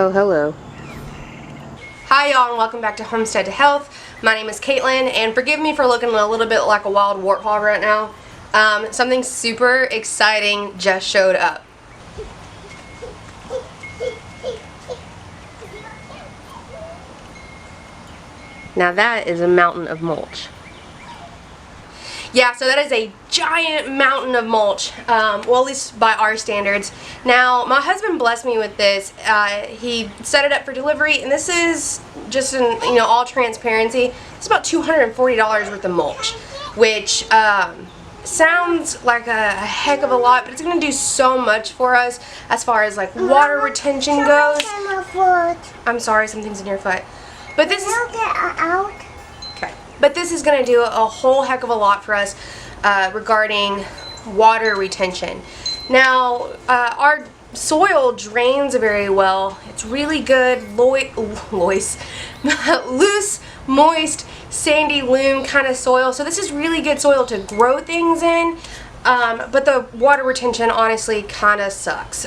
Oh, hello. Hi y'all, and welcome back to Homestead to Health. My name is Caitlin, and forgive me for looking a little bit like a wild warthog right now. Something super exciting just showed up. Now that is a mountain of mulch. Yeah, so that is a giant mountain of mulch, well, at least by our standards. Now, my husband blessed me with this. He set it up for delivery, and this is just in all transparency. It's about $240 worth of mulch, which sounds like a heck of a lot, but it's going to do so much for us as far as like water retention goes. I'm sorry, something's in your foot. But this is out. Okay. But this is going to do a whole heck of a lot for us regarding water retention. Now, our soil drains very well. It's really good, loose, moist, sandy loam kind of soil. So this is really good soil to grow things in, but the water retention honestly kind of sucks.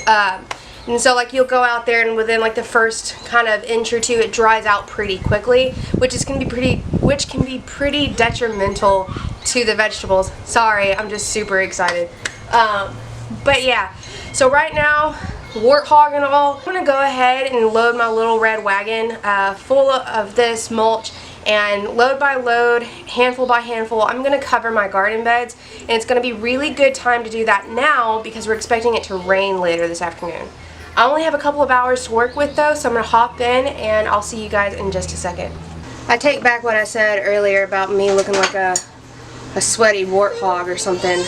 And so like you'll go out there and within like the first kind of inch or two it dries out pretty quickly, which can be pretty detrimental to the vegetables. Sorry, I'm just super excited. But yeah, so right now, warthog and all, I'm gonna go ahead and load my little red wagon full of this mulch, and load by load, handful by handful, I'm going to cover my garden beds, and it's going to be really good time to do that now because we're expecting it to rain later this afternoon. I only have a couple of hours to work with though, so I'm going to hop in and I'll see you guys in just a second. I take back what I said earlier about me looking like a sweaty warthog or something.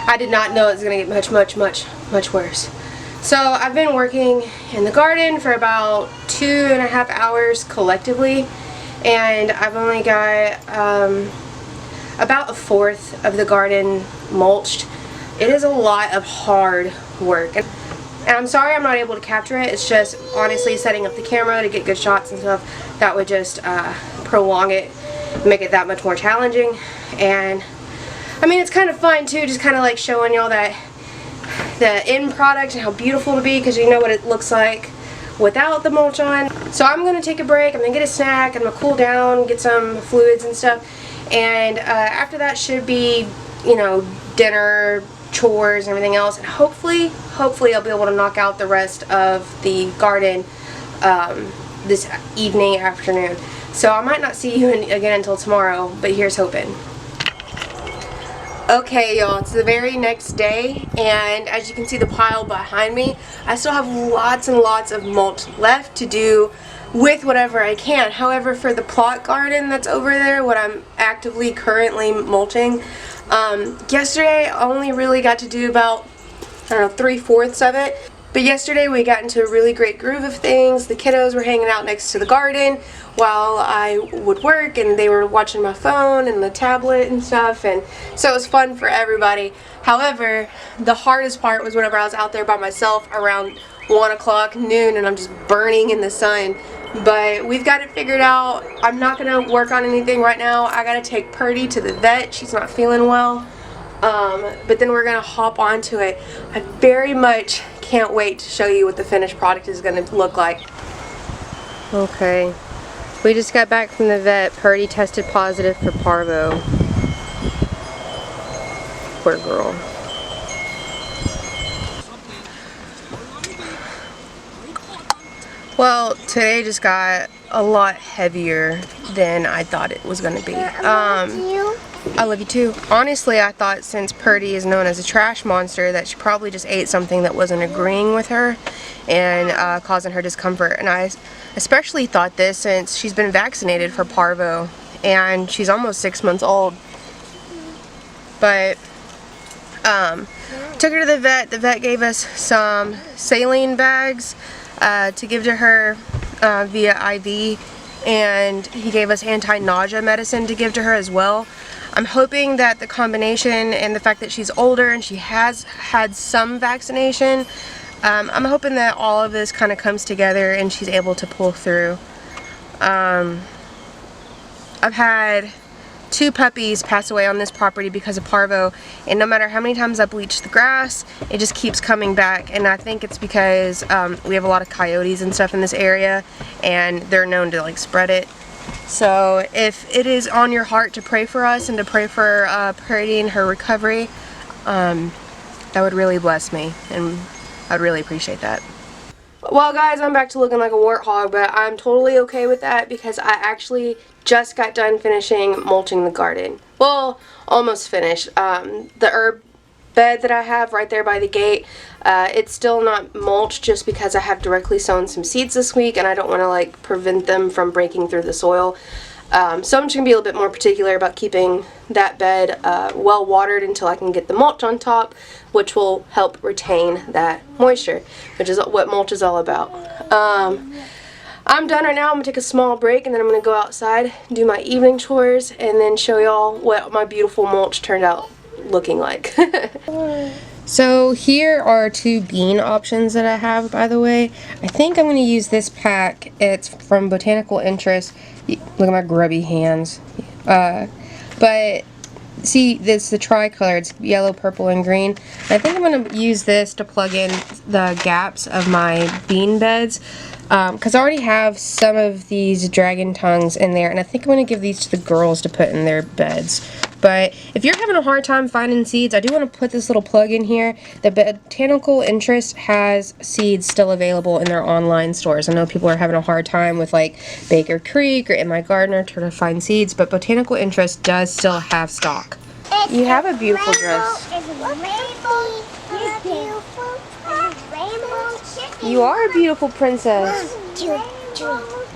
I did not know it was going to get much worse. So I've been working in the garden for about 2.5 hours collectively, and I've only got about 1/4 of the garden mulched. It is a lot of hard work, and I'm sorry I'm not able to capture it. It's just honestly setting up the camera to get good shots and stuff that would just prolong it, make it that much more challenging. And I mean, it's kind of fun too, just kind of like showing y'all that the end product and how beautiful it'll be, because you know what it looks like without the mulch on. So I'm going to take a break, I'm going to get a snack, I'm going to cool down, get some fluids and stuff, and after that should be, dinner, chores, and everything else, and hopefully I'll be able to knock out the rest of the garden this afternoon. So I might not see you again until tomorrow, but here's hoping. Okay y'all, it's the very next day, and as you can see the pile behind me, I still have lots and lots of mulch left to do with whatever I can. However, for the plot garden that's over there, what I'm actively currently mulching, yesterday I only really got to do about, 3/4 of it. But yesterday we got into a really great groove of things. The kiddos were hanging out next to the garden while I would work, and they were watching my phone and the tablet and stuff, and so it was fun for everybody. However, the hardest part was whenever I was out there by myself around 1 o'clock, noon, and I'm just burning in the sun. But we've got it figured out. I'm not going to work on anything right now. I got to take Purdy to the vet. She's not feeling well. But then we're going to hop onto it. I very much can't wait to show you what the finished product is going to look like. Okay, we just got back from the vet. Purdy tested positive for parvo. Poor girl. Well, today just got a lot heavier than I thought it was going to be. I love you too. Honestly, I thought since Purdy is known as a trash monster that she probably just ate something that wasn't agreeing with her and causing her discomfort. And I especially thought this since she's been vaccinated for parvo and she's almost 6 months old. But took her to the vet. The vet gave us some saline bags to give to her via IV, and he gave us anti-nausea medicine to give to her as well. I'm hoping that the combination and the fact that she's older and she has had some vaccination, I'm hoping that all of this kind of comes together and she's able to pull through. I've had 2 puppies pass away on this property because of parvo, and no matter how many times I bleach the grass, it just keeps coming back. And I think it's because we have a lot of coyotes and stuff in this area, and they're known to like spread it. So if it is on your heart to pray for us and to pray for Purdy and her recovery, that would really bless me, and I'd really appreciate that. Well guys, I'm back to looking like a warthog, but I'm totally okay with that because I actually just got done finishing mulching the garden. Well, almost finished. The herb bed that I have right there by the gate, it's still not mulched just because I have directly sown some seeds this week and I don't want to like prevent them from breaking through the soil. So I'm just going to be a little bit more particular about keeping that bed well watered until I can get the mulch on top, which will help retain that moisture, which is what mulch is all about. I'm done right now. I'm going to take a small break and then I'm going to go outside, do my evening chores, and then show y'all what my beautiful mulch turned out looking like. So here are 2 bean options that I have, by the way. I think I'm going to use this pack. It's from Botanical Interest. Look at my grubby hands. But see, it's the tricolor. It's yellow, purple, and green. I think I'm going to use this to plug in the gaps of my bean beds. Because I already have some of these dragon tongues in there, and I think I'm going to give these to the girls to put in their beds. But if you're having a hard time finding seeds, I do want to put this little plug in here. The Botanical Interest has seeds still available in their online stores. I know people are having a hard time with like Baker Creek or In My Gardener to find seeds, but Botanical Interest does still have stock. You have a beautiful dress. You are a beautiful princess.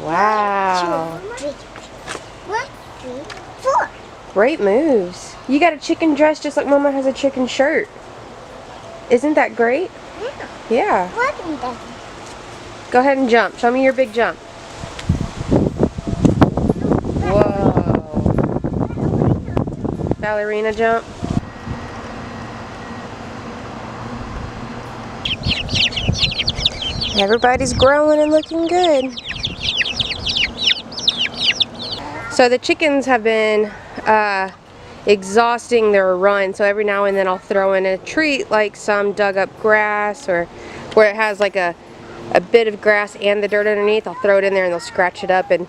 Wow. 1, 2, 3, 4. Great moves. You got a chicken dress just like Mama has a chicken shirt. Isn't that great? Yeah. Yeah. Go ahead and jump. Show me your big jump. Whoa. Ballerina jump. Everybody's growing and looking good. So the chickens have been exhausting their run, so every now and then I'll throw in a treat like some dug up grass, or where it has like a bit of grass and the dirt underneath. I'll throw it in there and they'll scratch it up, and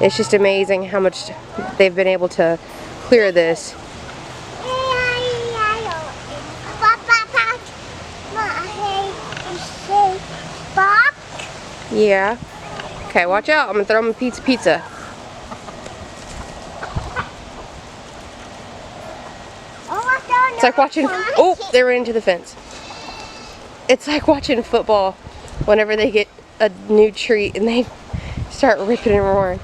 it's just amazing how much they've been able to clear this. Yeah. Okay, watch out. I'm gonna throw them a pizza. It's like watching, oh, they ran into the fence. It's like watching football whenever they get a new treat and they start ripping and roaring.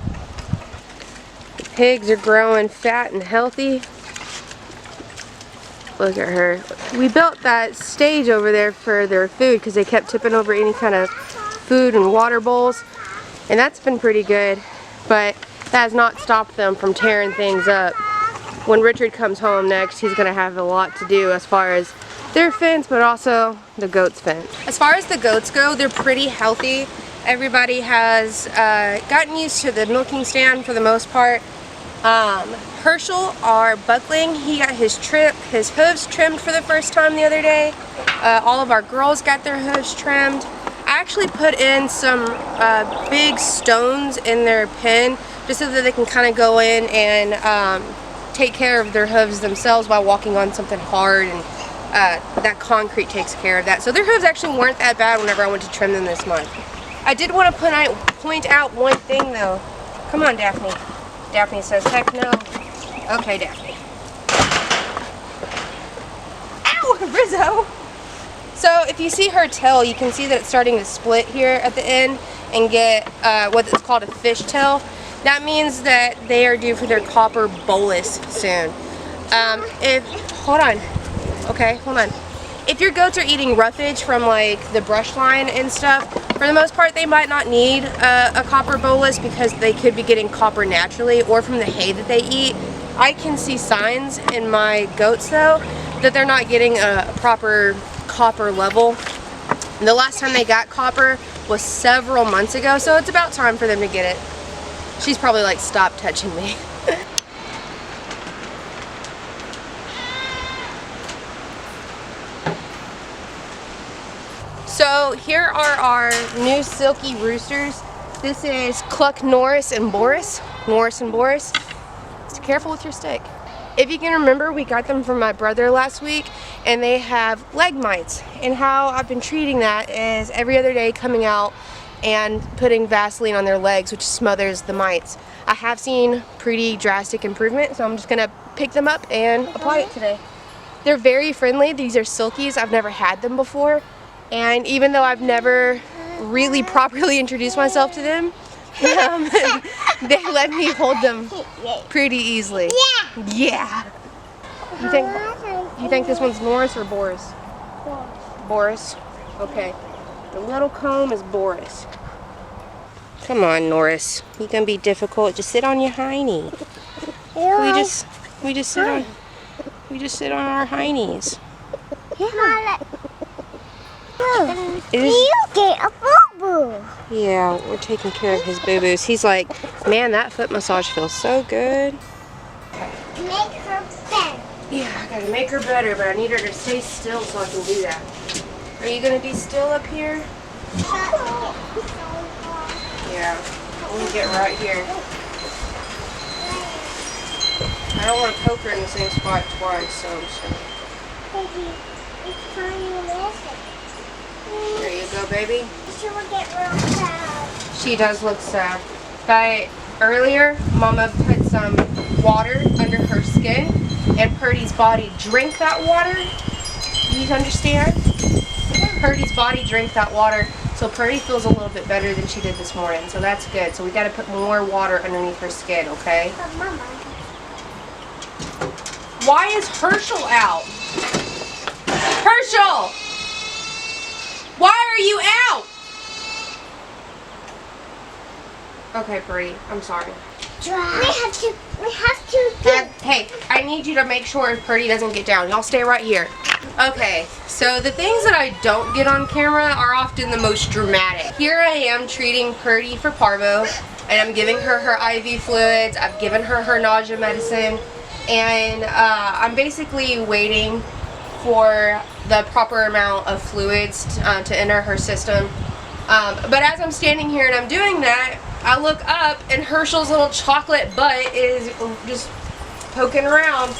The pigs are growing fat and healthy. Look at her. We built that stage over there for their food because they kept tipping over any kind of food and water bowls, and that's been pretty good, but that has not stopped them from tearing things up. When Richard comes home next, he's going to have a lot to do as far as their fence, but also the goats' fence. As far as the goats go, they're pretty healthy. Everybody has gotten used to the milking stand for the most part. Herschel, our buckling, he got his hooves trimmed for the first time the other day. All of our girls got their hooves trimmed. I actually put in some big stones in their pen just so that they can kind of go in and take care of their hooves themselves while walking on something hard, and that concrete takes care of that. So their hooves actually weren't that bad whenever I went to trim them this month. I did want to point out one thing though. Come on, Daphne. Daphne says, heck no. Okay, Daphne. Ow, Rizzo! So if you see her tail, you can see that it's starting to split here at the end and get what is called a fishtail. That means that they are due for their copper bolus soon. Hold on. Okay, hold on. If your goats are eating roughage from like the brush line and stuff, for the most part they might not need a copper bolus because they could be getting copper naturally or from the hay that they eat. I can see signs in my goats though that they're not getting a proper copper level. And the last time they got copper was several months ago, so it's about time for them to get it. She's probably like, stop touching me. So here are our new silky roosters. This is Cluck Norris and Boris. Norris and Boris. Just careful with your stick. If you can remember, we got them from my brother last week, and they have leg mites. And how I've been treating that is every other day coming out and putting Vaseline on their legs, which smothers the mites. I have seen pretty drastic improvement, so I'm just gonna pick them up and apply it today. They're very friendly. These are silkies. I've never had them before. And even though I've never really properly introduced myself to them, they let me hold them pretty easily. Yeah. You think this one's Norris or Boris? Boris. Okay. The little comb is Boris. Come on, Norris. You can be difficult. Just sit on your hiney. We just sit on our heinies. You get a boo-boo. Yeah, we're taking care of his boo-boos. He's like, man, that foot massage feels so good. Make her better. Yeah, I gotta make her better, but I need her to stay still so I can do that. Are you gonna be still up here? Yeah, let me get right here. I don't want to poke her in the same spot twice, so I'm just gonna... Baby, it's time you listen. There you go, baby. She will get real sad. She does look sad. But earlier, Mama put some water under her skin, and Purdy's body drank that water. You understand? Purdy's body drank that water, so Purdy feels a little bit better than she did this morning. So that's good. So we got to put more water underneath her skin, okay? But Mama. Why is Herschel out? Herschel! Why are you out? Okay, Purdy, I'm sorry. We have to get... Hey, I need you to make sure Purdy doesn't get down. Y'all stay right here. Okay, so the things that I don't get on camera are often the most dramatic. Here I am treating Purdy for parvo, and I'm giving her her IV fluids. I've given her her nausea medicine, and I'm basically waiting for the proper amount of fluids to enter her system. But as I'm standing here and I'm doing that, I look up and Herschel's little chocolate butt is just poking around,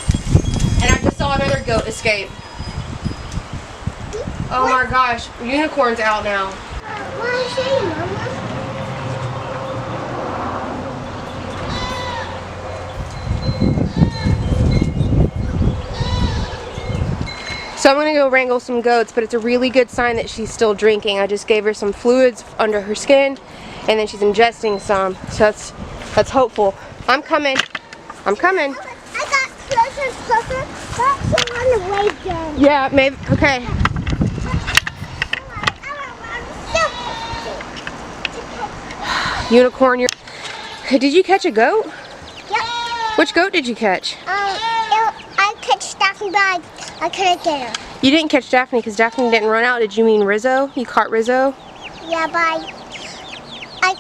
and I just saw another goat escape. Oh my gosh, Unicorn's out now. What is she, Mama? So I'm gonna go wrangle some goats, but it's a really good sign that she's still drinking. I just gave her some fluids under her skin, and then she's ingesting some, so that's hopeful. I'm coming. I'm coming. I got closer and closer. That's on the way down. Yeah, maybe. Okay. Unicorn, did you catch a goat? Yep. Which goat did you catch? I catch Daphne, but I couldn't get her. You didn't catch Daphne because Daphne didn't run out. Did you mean Rizzo? You caught Rizzo? Yeah, but I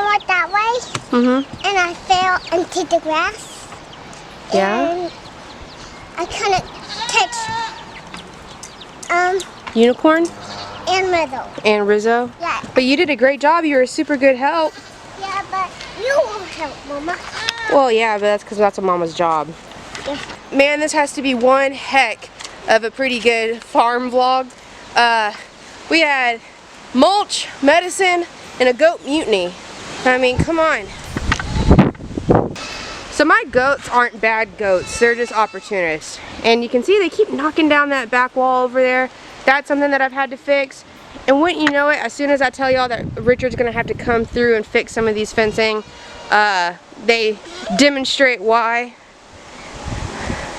went that way. Mm-hmm. And I fell into the grass. Yeah? And I couldn't catch Unicorn? and Rizzo. And Rizzo? Yeah. But you did a great job. You were a super good help. Yeah, but you will help, Mama. Well, yeah, but that's because that's a mama's job. Yes. Man, this has to be one heck of a pretty good farm vlog. We had mulch, medicine, and a goat mutiny. I mean, come on. So my goats aren't bad goats. They're just opportunists. And you can see they keep knocking down that back wall over there. That's something that I've had to fix. And wouldn't you know it, as soon as I tell y'all that Richard's gonna have to come through and fix some of these fencing, they demonstrate why.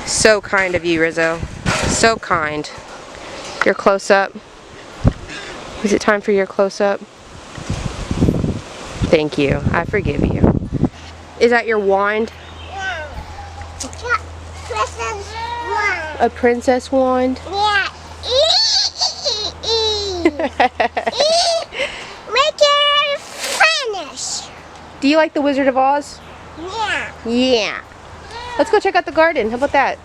So kind of you, Rizzo. So kind. Your close-up. Is it time for your close-up? Thank you. I forgive you. Is that your wand? Yeah. Princess wand. A princess wand? Yeah. Make it finish. Do you like the Wizard of Oz? Yeah. Yeah. Let's go check out the garden. How about that?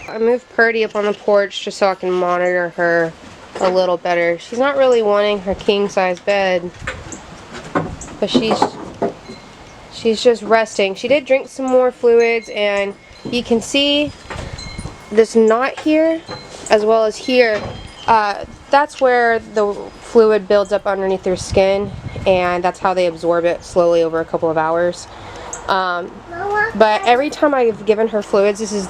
I moved Purdy up on the porch just so I can monitor her a little better. She's not really wanting her king-size bed, but she's just resting. She did drink some more fluids, and you can see this knot here as well as here. That's where the fluid builds up underneath their skin, and that's how they absorb it slowly over a couple of hours. But every time I've given her fluids, this is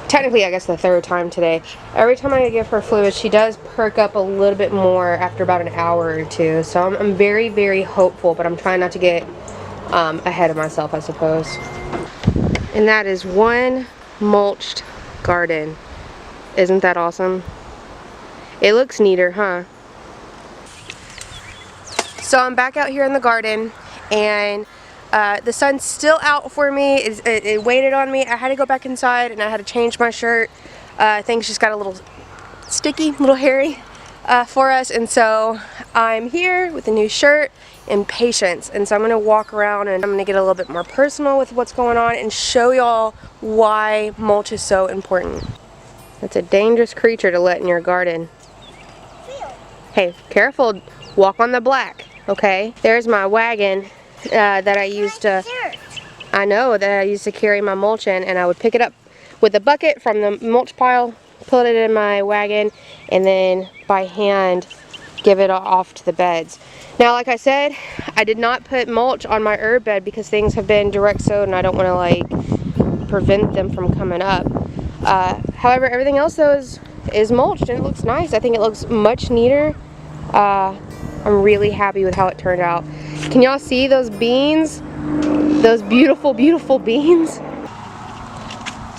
technically I guess the third time today, every time I give her fluids she does perk up a little bit more after about an hour or two. So I'm very, very hopeful, but I'm trying not to get ahead of myself, I suppose. And that is one mulched garden. Isn't that awesome? It looks neater, huh? So I'm back out here in the garden, and the sun's still out for me. It waited on me. I had to go back inside and I had to change my shirt. Things just got a little sticky, a little hairy for us, and so I'm here with a new shirt and patience. And so I'm going to walk around and I'm going to get a little bit more personal with what's going on and show y'all why mulch is so important. It's a dangerous creature to let in your garden. Hey, careful, walk on the black, okay? There's my wagon that I used to, carry my mulch in, and I would pick it up with a bucket from the mulch pile, put it in my wagon, and then by hand give it off to the beds. Now, like I said, I did not put mulch on my herb bed because things have been direct sowed and I don't want to like prevent them from coming up. However, everything else though is mulched and it looks nice. I think it looks much neater. I'm really happy with how it turned out. Can y'all see those beans? Those beautiful, beautiful beans?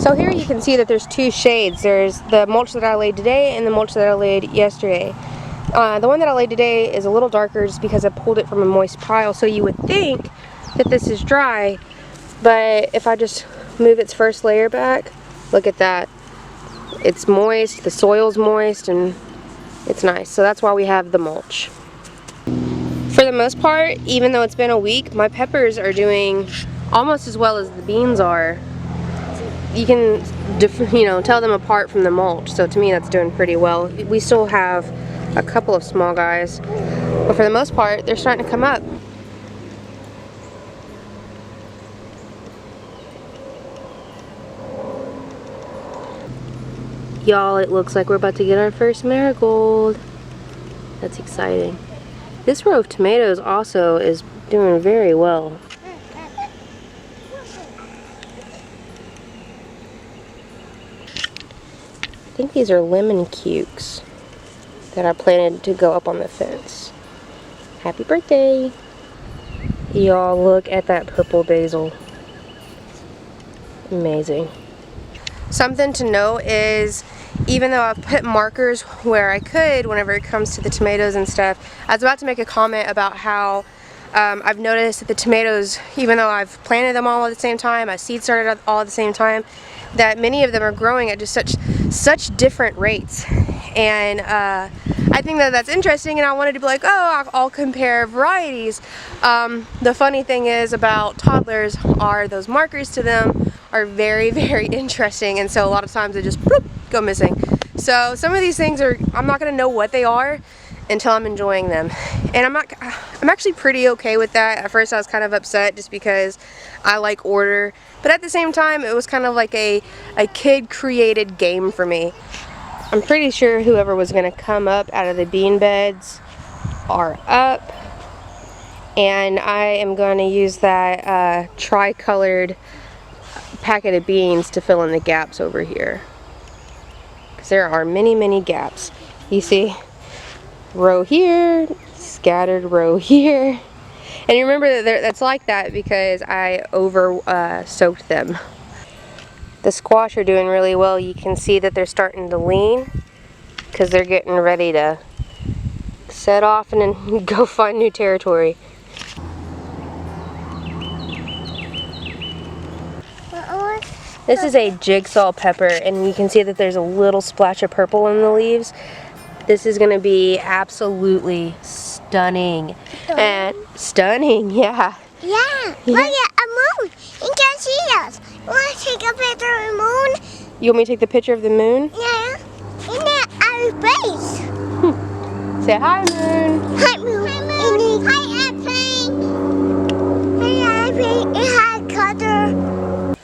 So here you can see that there's two shades. There's the mulch that I laid today and the mulch that I laid yesterday. The one that I laid today is a little darker just because I pulled it from a moist pile, so you would think that this is dry, but if I just move its first layer back, look at that. It's moist, the soil's moist, and it's nice. So that's why we have the mulch. For the most part, even though it's been a week, my peppers are doing almost as well as the beans are. You can, tell them apart from the mulch. So to me, that's doing pretty well. We still have a couple of small guys, but for the most part, they're starting to come up. Y'all, it looks like we're about to get our first marigold. That's exciting. This row of tomatoes also is doing very well. I think these are lemon cukes that I planted to go up on the fence. Happy birthday! Y'all, look at that purple basil. Amazing. Something to note is, even though I've put markers where I could whenever it comes to the tomatoes and stuff, I was about to make a comment about how I've noticed that the tomatoes, even though I've planted them all at the same time, I seed started all at the same time, that many of them are growing at just such different rates. And I think that that's interesting, and I wanted to be like, oh, I'll compare varieties. The funny thing is about toddlers are those markers to them are very, very interesting, and so a lot of times they just bloop, go missing. So some of these things I'm not going to know what they are until I'm enjoying them, and I'm actually pretty okay with that. At first I was kind of upset just because I like order, but at the same time it was kind of like a kid created game for me. I'm pretty sure whoever was going to come up out of the bean beds are up, and I am going to use that tri-colored packet of beans to fill in the gaps over here, because there are many gaps. You see, row here, scattered row here, and you remember that that's like that because I over soaked them. The squash are doing really well. You can see that they're starting to lean because they're getting ready to set off and then go find new territory. This is a jigsaw pepper, and you can see that there's a little splash of purple in the leaves. This is going to be absolutely stunning. And stunning, yeah. Yeah, look at a moon. You can see us. Want to take a picture of the moon? You want me to take the picture of the moon? Yeah. In the outer space. Say hi, moon. Hi, moon. Hi, airplane. Hi, airplane. Hi, cutter.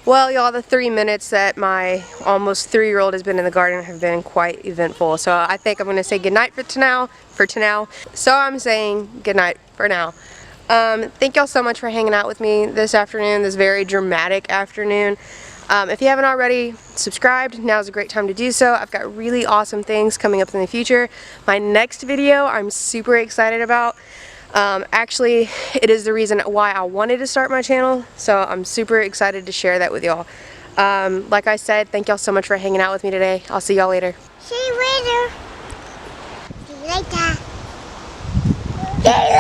Well, y'all, the 3 minutes that my almost 3-year-old has been in the garden have been quite eventful. So I think I'm going to say goodnight for now. So I'm saying goodnight for now. Thank y'all so much for hanging out with me this afternoon, this very dramatic afternoon. If you haven't already subscribed, now's a great time to do so. I've got really awesome things coming up in the future. My next video I'm super excited about. Actually, it is the reason why I wanted to start my channel, so I'm super excited to share that with y'all. Like I said, thank y'all so much for hanging out with me today. I'll see y'all later. See you later. See you later.